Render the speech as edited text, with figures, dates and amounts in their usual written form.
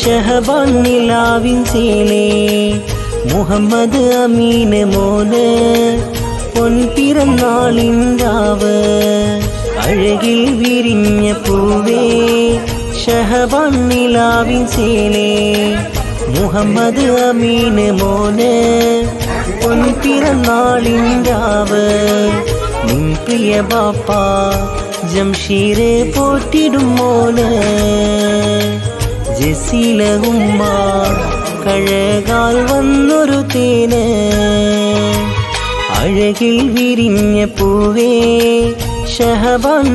ഷഹബാൻ നിലാവിൻ ചേലേ മുഹമ്മദ് അമീന് മോന് പൊൻപിറന്നാളിൻ രാവ് അഴകിൽ വിരിഞ്ഞ പൂവേ ഷഹബാൻ നിലാവിൻ ചേലേ മുഹമ്മദ് അമീന് മോന് പൊൻപിറന്നാളിൻ രാവ് നിൻ പ്രിയ ബാപ്പ ജംഷീരെ പോറ്റിടും മോന് ജസീല ഉമ്മ കഴകാൽ വന്നൊരു തേന് അഴകിൽ വിരിഞ്ഞ പൂവേ ഷഹബാൻ